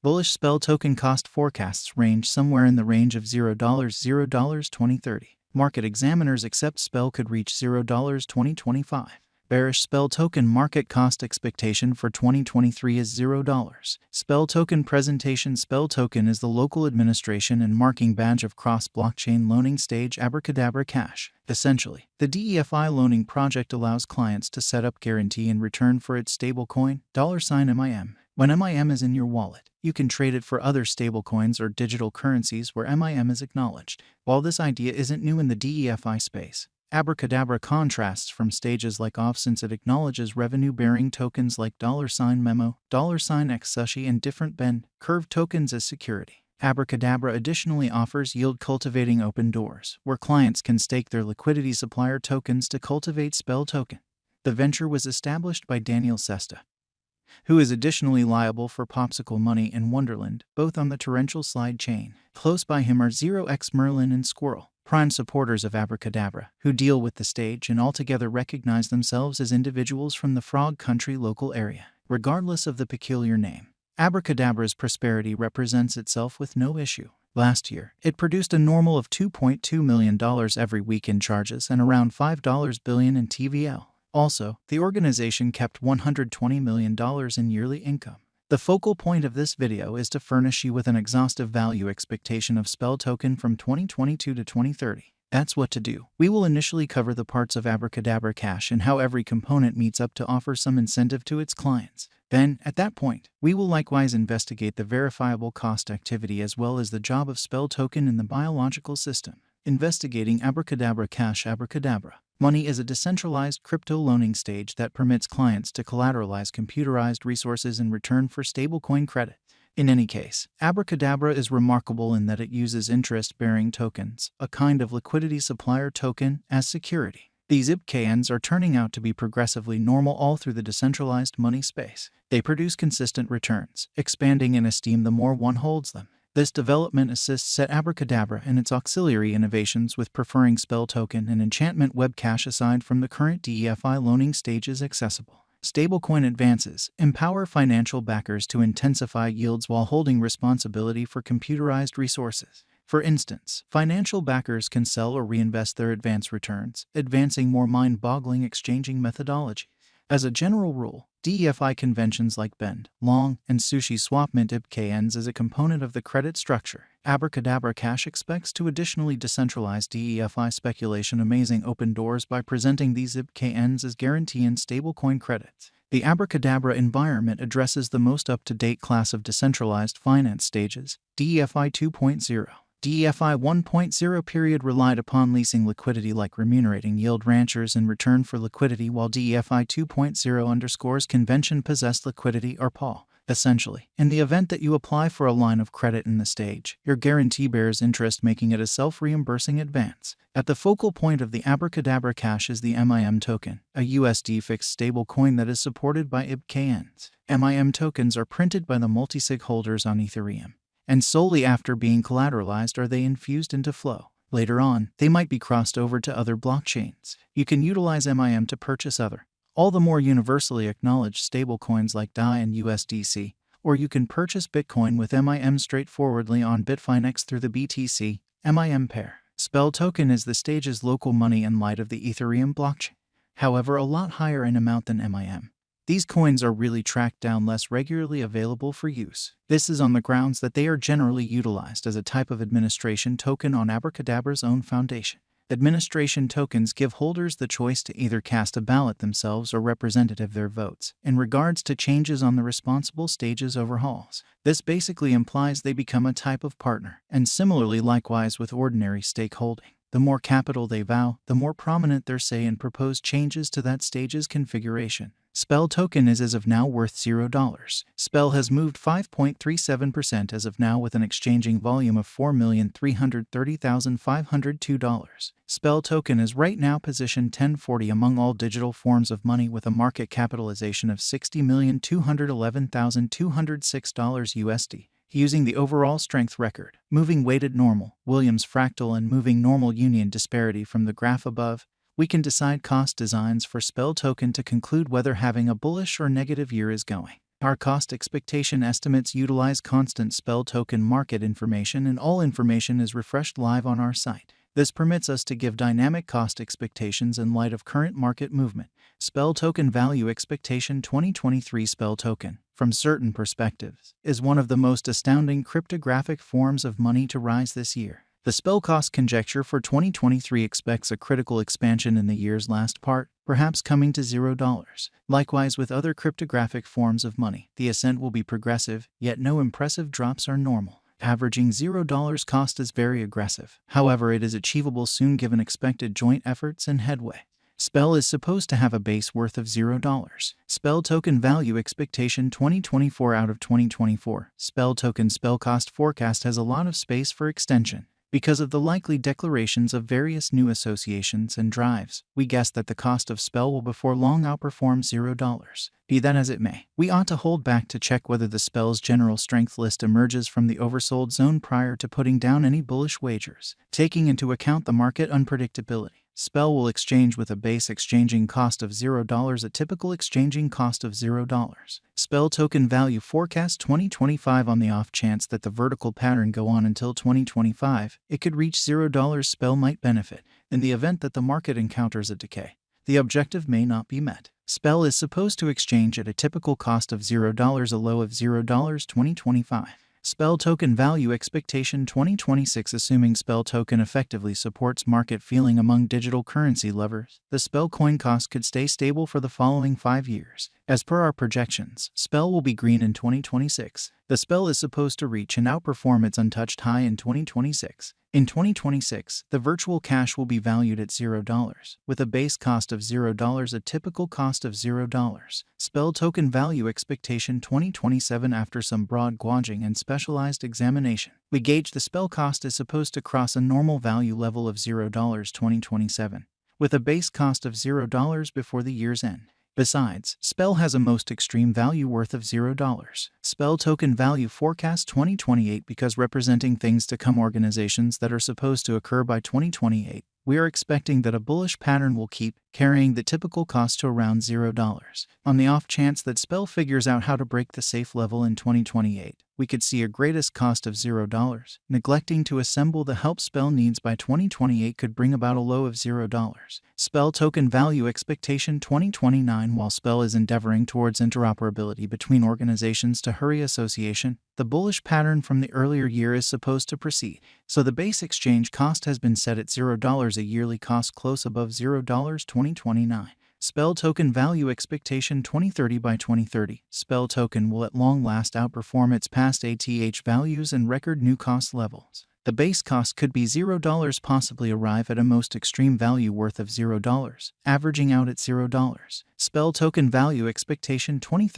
Bullish SPEL token cost forecasts range somewhere in the range of $0, $0 2030. Market examiners accept SPEL could reach $0 2025. Bearish SPEL token market cost expectation for 2023 is $0. SPEL token presentation. SPEL token is the local administration and marking badge of cross-blockchain loaning stage Abracadabra Cash. Essentially, the DeFi loaning project allows clients to set up guarantee in return for its stablecoin, $MIM. When MIM is in your wallet, you can trade it for other stablecoins or digital currencies where MIM is acknowledged. While this idea isn't new in the DeFi space, Abracadabra contrasts from stages like OFF since it acknowledges revenue-bearing tokens like $Memo, $XSushi, and different bend curve tokens as security. Abracadabra additionally offers yield-cultivating open doors, where clients can stake their liquidity supplier tokens to cultivate SPEL token. The venture was established by Daniel Sesta, who is additionally liable for Popsicle Money and Wonderland, both on the Torrential Slide chain. Close by him are 0x Merlin and Squirrel, prime supporters of Abracadabra, who deal with the stage and altogether recognize themselves as individuals from the Frog Country local area. Regardless of the peculiar name, Abracadabra's prosperity represents itself with no issue. Last year, it produced a normal of $2.2 million every week in charges and around $5 billion in TVL. Also, the organization kept $120 million in yearly income. The focal point of this video is to furnish you with an exhaustive value expectation of SPEL token from 2022 to 2030. That's what to do. We will initially cover the parts of Abracadabra Cash and how every component meets up to offer some incentive to its clients. Then, at that point, we will likewise investigate the verifiable cost activity as well as the job of SPEL token in the biological system. Investigating Abracadabra Cash. Abracadabra Money is a decentralized crypto loaning stage that permits clients to collateralize computerized resources in return for stablecoin credit. In any case, Abracadabra is remarkable in that it uses interest-bearing tokens, a kind of liquidity supplier token, as security. These IBKNs are turning out to be progressively normal all through the decentralized money space. They produce consistent returns, expanding in esteem the more one holds them. This development assists at Abracadabra and its auxiliary innovations with preferring SPEL token and enchantment web cash aside from the current DeFi loaning stages accessible. Stablecoin advances empower financial backers to intensify yields while holding responsibility for computerized resources. For instance, financial backers can sell or reinvest their advance returns, advancing more mind-boggling exchanging methodology. As a general rule, DeFi conventions like Bend, Long, and Sushi swap mint IBKNs as a component of the credit structure. Abracadabra Cash expects to additionally decentralize DeFi speculation amazing open doors by presenting these IBKNs as guarantee and stablecoin credits. The Abracadabra environment addresses the most up-to-date class of decentralized finance stages, DeFi 2.0. DeFi 1.0 period relied upon leasing liquidity like remunerating yield ranchers in return for liquidity, while DeFi 2.0 underscores convention-possessed liquidity or POL. Essentially, in the event that you apply for a line of credit in the stage, your guarantee bears interest, making it a self-reimbursing advance. At the focal point of the Abracadabra Cash is the MIM token, a USD fixed stablecoin that is supported by IBKNs. MIM tokens are printed by the multisig holders on Ethereum, and solely after being collateralized are they infused into flow. Later on, they might be crossed over to other blockchains. You can utilize MIM to purchase other, all the more universally acknowledged stablecoins like DAI and USDC, or you can purchase Bitcoin with MIM straightforwardly on Bitfinex through the BTC MIM pair. SPEL token is the stage's local money in light of the Ethereum blockchain, however a lot higher in amount than MIM. These coins are really tracked down less regularly available for use. This is on the grounds that they are generally utilized as a type of administration token on Abracadabra's own foundation. Administration tokens give holders the choice to either cast a ballot themselves or representative their votes in regards to changes on the responsible stage's overhauls. This basically implies they become a type of partner, and similarly likewise with ordinary stakeholding. The more capital they vow, the more prominent their say in proposed changes to that stage's configuration. SPEL token is as of now worth $0. SPEL has moved 5.37% as of now with an exchanging volume of $4,330,502. SPEL token is right now positioned 1040 among all digital forms of money with a market capitalization of $60,211,206 USD. Using the overall strength record, moving weighted normal, Williams fractal and moving normal union disparity from the graph above, we can decide cost designs for SPEL token to conclude whether having a bullish or negative year is going. Our cost expectation estimates utilize constant SPEL token market information, and all information is refreshed live on our site. This permits us to give dynamic cost expectations in light of current market movement. SPEL token value expectation 2023. SPEL token, from certain perspectives, is one of the most astounding cryptographic forms of money to rise this year. The SPEL cost conjecture for 2023 expects a critical expansion in the year's last part, perhaps coming to $0. Likewise with other cryptographic forms of money, the ascent will be progressive, yet no impressive drops are normal. Averaging $0 cost is very aggressive. However, it is achievable soon given expected joint efforts and headway. SPEL is supposed to have a base worth of $0. SPEL token value expectation 2024 out of 2024. SPEL token SPEL cost forecast has a lot of space for extension. Because of the likely declarations of various new associations and drives, we guess that the cost of SPEL will before long outperform $0. Be that as it may, we ought to hold back to check whether the SPEL's general strength list emerges from the oversold zone prior to putting down any bullish wagers. Taking into account the market unpredictability, SPEL will exchange with a base exchanging cost of $0, a typical exchanging cost of $0. SPEL token value forecast 2025. On the off chance that the vertical pattern go on until 2025, it could reach $0. SPEL might benefit. In the event that the market encounters a decay, the objective may not be met. SPEL is supposed to exchange at a typical cost of $0, a low of $0 2025. SPEL token value expectation 2026. Assuming SPEL token effectively supports market feeling among digital currency lovers, the SPEL coin cost could stay stable for the following 5 years. As per our projections, SPEL will be green in 2026. The SPEL is supposed to reach and outperform its untouched high in 2026. In 2026, the virtual cash will be valued at $0, with a base cost of $0, a typical cost of $0. SPEL token value expectation 2027. After some broad gauging and specialized examination, we gauge the SPEL cost is supposed to cross a normal value level of $0 2027, with a base cost of $0 before the year's end. Besides, SPEL has a most extreme value worth of $0. SPEL token value forecast 2028. Because representing things to come, organizations that are supposed to occur by 2028, we are expecting that a bullish pattern will keep carrying the typical cost to around $0. On the off chance that SPEL figures out how to break the safe level in 2028, we could see a greatest cost of $0. Neglecting to assemble the help SPEL needs by 2028 could bring about a low of $0. SPEL token value expectation 2029. While SPEL is endeavoring towards interoperability between organizations to hurry association, the bullish pattern from the earlier year is supposed to proceed, so the base exchange cost has been set at $0, a yearly cost close above $0 2029. SPEL token value expectation 2030. By 2030, SPEL token will at long last outperform its past ATH values and record new cost levels. The base cost could be $0, possibly arrive at a most extreme value worth of $0, averaging out at $0. SPEL token value expectation 2030.